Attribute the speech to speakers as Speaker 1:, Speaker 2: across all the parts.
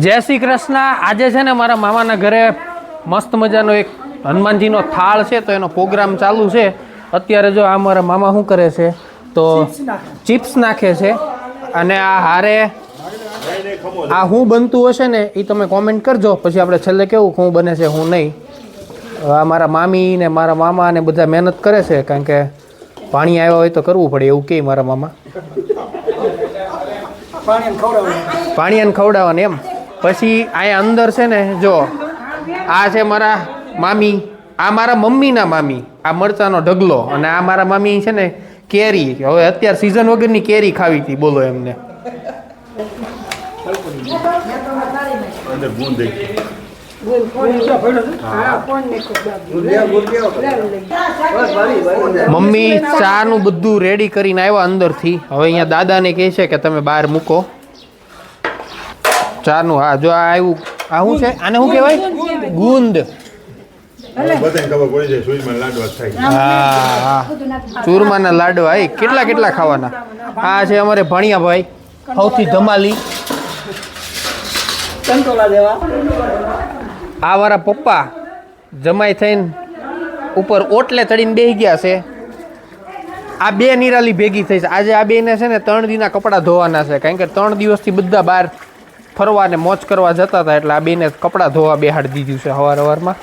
Speaker 1: જય શ્રી કૃષ્ણ। આજે છે ને મારા મામાના ઘરે મસ્ત મજાનો એક હનુમાનજીનો થાળ છે, તો એનો પ્રોગ્રામ ચાલુ છે અત્યારે। જો આ મારા મામા શું કરે છે, તો ચિપ્સ નાખે છે, અને આ હારે આ શું બનતું હશે ને એ તમે કોમેન્ટ કરજો, પછી આપણે છેલ્લે કેવું શું બને છે શું નહીં। આ મારા મામી ને મારા મામા ને બધા મહેનત કરે છે, કારણ કે પાણી આવ્યા હોય તો કરવું પડે એવું કે મારા મામા પાણી ખવડાવવાનું એમ। પછી અહીંયા અંદર છે ને, જો આ છે મારા મામી, આ મારા મમ્મીના મામી, આ મરચાનો ઢગલો, અને આ મારા મામી છે ને કેરી। હવે અત્યારે સિઝન વગરની કેરી ખાવી હતી, બોલો એમને। મમ્મી ચા નું બધું રેડી કરીને આવ્યા અંદરથી। હવે અહીંયા દાદાને કહે છે કે તમે બહાર મૂકો ચા નું। હા જો આ આવ્યું, આ શું છે, આને શું કહેવાય? ગુંદ। હા ચૂરમાના લાડવા। એ કેટલા કેટલા ખાવાના? આ છે અમારે ભણિયા ભાઈ, સૌથી ધમાલી। આ મારા પપ્પા જમાઈ થઈને ઉપર ઓટલે ચડીને બેસી ગયા છે। આ બે નિરાલી ભેગી થઈ છે આજે। આ બેને છે ને 3 દીના કપડાં ધોવાના છે, કારણ કે 3 દિવસથી બધા બહાર ફરવા ને મોજ કરવા જતા હતા, એટલે આ બેને કપડાં ધોવા બેહાડી દીધું છે સવારમાં।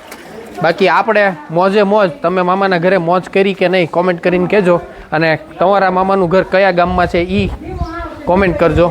Speaker 1: બાકી આપણે મોજે મોજ। તમે મામાના ઘરે મોજ કરી કે નહીં કોમેન્ટ કરીને કહેજો, અને તમારા મામાનું ઘર કયા ગામમાં છે એ કોમેન્ટ કરજો।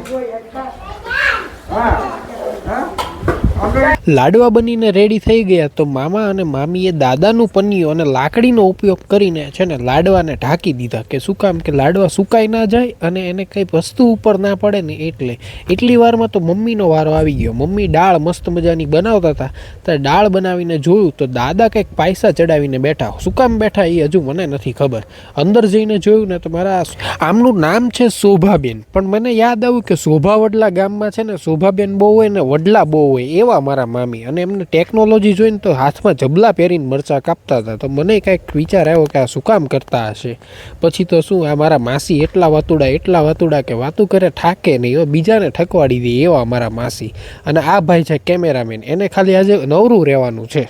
Speaker 1: લાડવા બનીને રેડી થઈ ગયા, તો મામા અને મામીએ દાદાનું પન્નિયું અને લાકડીનો ઉપયોગ કરીને છે ને લાડવાને ઢાંકી દીધા, કે શું કામ, કે લાડવા સુકાઈ ના જાય અને એને કંઈ વસ્તુ ઉપર ના પડે ને એટલે। એટલી વારમાં તો મમ્મીનો વારો આવી ગયો। મમ્મી દાળ મસ્ત મજાની બનાવતા હતા, ત્યારે દાળ બનાવીને જોયું તો દાદા કંઈક પાયસા ચડાવીને બેઠા। શું કામ બેઠા એ હજુ મને નથી ખબર। અંદર જઈને જોયું ને તો મારા આમનું નામ છે શોભાબેન, પણ મને યાદ આવ્યું કે શોભા વડલા ગામમાં છે ને શોભાબેન બહુ હોય ને વડલા બહુ હોય, એવા મારા મામી। અને એમને ટેકનોલોજી જોઈને તો હાથમાં જબલા પહેરીને મરચા કાપતા હતા, તો મને કંઈક વિચાર આવ્યો કે આ શું કામ કરતા હશે। પછી તો શું, આ મારા માસી એટલા વાતુડા કે વાતું કરે ઠાકે નહીં, બીજાને ઠકવાડી દે એવા મારા માસી। અને આ ભાઈ છે કેમેરામેન, એને ખાલી આજે નવરું રહેવાનું છે।